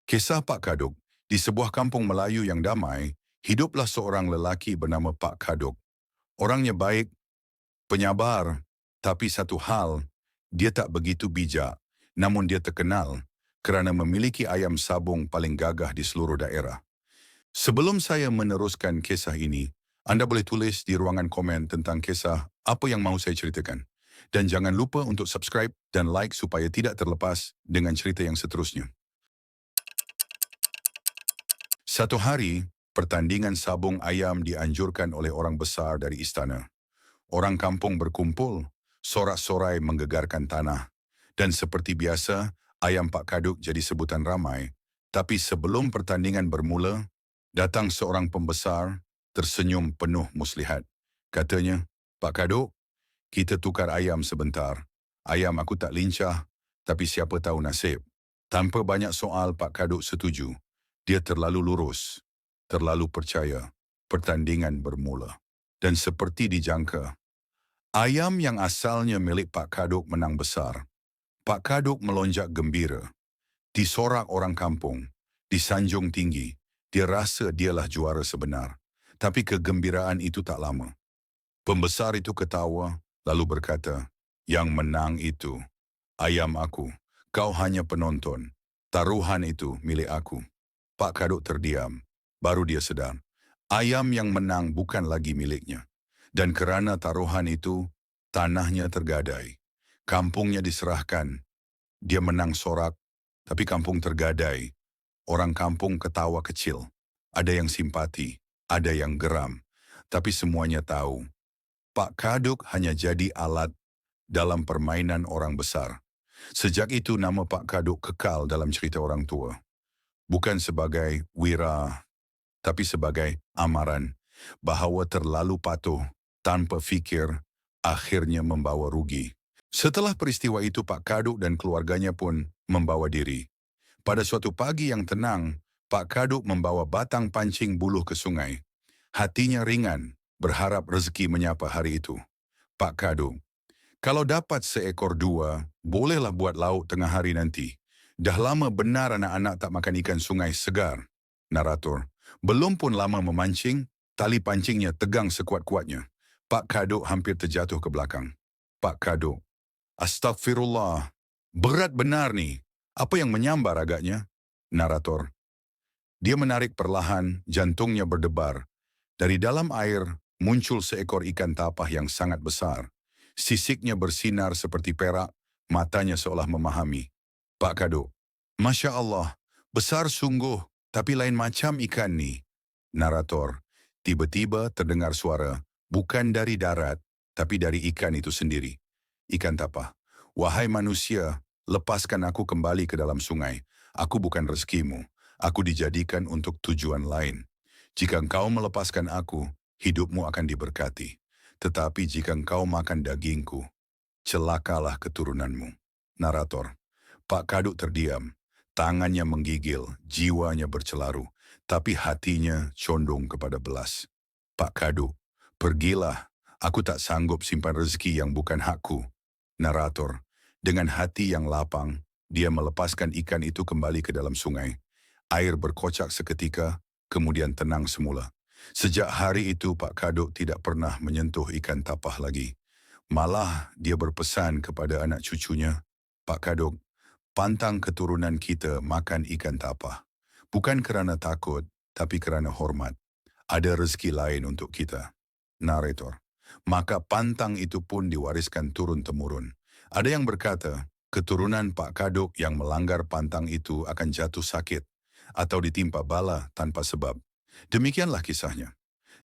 Kisah Pak Kaduk. Di sebuah kampung Melayu yang damai, hiduplah seorang lelaki bernama Pak Kaduk. Orangnya baik, penyabar, tapi satu hal, dia tak begitu bijak. Namun dia terkenal kerana memiliki ayam sabung paling gagah di seluruh daerah. Sebelum saya meneruskan kisah ini, anda boleh tulis di ruangan komen tentang kisah apa yang mau saya ceritakan. Dan jangan lupa untuk subscribe dan like supaya tidak terlepas dengan cerita yang seterusnya. Satu hari, pertandingan sabung ayam dianjurkan oleh orang besar dari istana. Orang kampung berkumpul, sorak-sorai menggegarkan tanah. Dan seperti biasa, ayam Pak Kaduk jadi sebutan ramai. Tapi sebelum pertandingan bermula, datang seorang pembesar, tersenyum penuh muslihat. Katanya, "Pak Kaduk, kita tukar ayam sebentar. Ayam aku tak lincah, tapi siapa tahu nasib." Tanpa banyak soal, Pak Kaduk setuju. Dia terlalu lurus, terlalu percaya. Pertandingan bermula. Dan seperti dijangka, ayam yang asalnya milik Pak Kaduk menang besar. Pak Kaduk melonjak gembira. Disorak orang kampung, disanjung tinggi. Dia rasa dialah juara sebenar. Tapi kegembiraan itu tak lama. Pembesar itu ketawa, lalu berkata, "Yang menang itu ayam aku. Kau hanya penonton. Taruhan itu milik aku." Pak Kaduk terdiam. Baru dia sedar. Ayam yang menang bukan lagi miliknya. Dan kerana taruhan itu, tanahnya tergadai. Kampungnya diserahkan. Dia menang sorak, tapi kampung tergadai. Orang kampung ketawa kecil. Ada yang simpati, ada yang geram. Tapi semuanya tahu, Pak Kaduk hanya jadi alat dalam permainan orang besar. Sejak itu nama Pak Kaduk kekal dalam cerita orang tua. Bukan sebagai wira, tapi sebagai amaran bahawa terlalu patuh tanpa fikir akhirnya membawa rugi. Setelah peristiwa itu, Pak Kaduk dan keluarganya pun membawa diri. Pada suatu pagi yang tenang, Pak Kaduk membawa batang pancing buluh ke sungai. Hatinya ringan, berharap rezeki menyapa hari itu. "Pak Kaduk, kalau dapat seekor dua, bolehlah buat lauk tengah hari nanti. Dah lama benar anak-anak tak makan ikan sungai segar." Narator, belum pun lama memancing, tali pancingnya tegang sekuat-kuatnya. Pak Kaduk hampir terjatuh ke belakang. "Pak Kaduk, astagfirullah, berat benar ni. Apa yang menyambar agaknya?" Narator, dia menarik perlahan, jantungnya berdebar. Dari dalam air muncul seekor ikan tapah yang sangat besar. Sisiknya bersinar seperti perak, matanya seolah memahami. "Pak Kaduk, Masya Allah, besar sungguh, tapi lain macam ikan ni." Narator, tiba-tiba terdengar suara, bukan dari darat, tapi dari ikan itu sendiri. Ikan tapah, "Wahai manusia, lepaskan aku kembali ke dalam sungai. Aku bukan rezekimu, aku dijadikan untuk tujuan lain. Jika engkau melepaskan aku, hidupmu akan diberkati. Tetapi jika engkau makan dagingku, celakalah keturunanmu." Narator, Pak Kaduk terdiam. Tangannya menggigil, jiwanya bercelaru, tapi hatinya condong kepada belas. "Pak Kaduk, pergilah. Aku tak sanggup simpan rezeki yang bukan hakku." Narator, dengan hati yang lapang, dia melepaskan ikan itu kembali ke dalam sungai. Air berkocak seketika, kemudian tenang semula. Sejak hari itu Pak Kaduk tidak pernah menyentuh ikan tapah lagi. Malah dia berpesan kepada anak cucunya, "Pak Kaduk, pantang keturunan kita makan ikan tapah. Bukan kerana takut, tapi kerana hormat. Ada rezeki lain untuk kita." Narator, maka pantang itu pun diwariskan turun-temurun. Ada yang berkata, keturunan Pak Kaduk yang melanggar pantang itu akan jatuh sakit atau ditimpa bala tanpa sebab. Demikianlah kisahnya.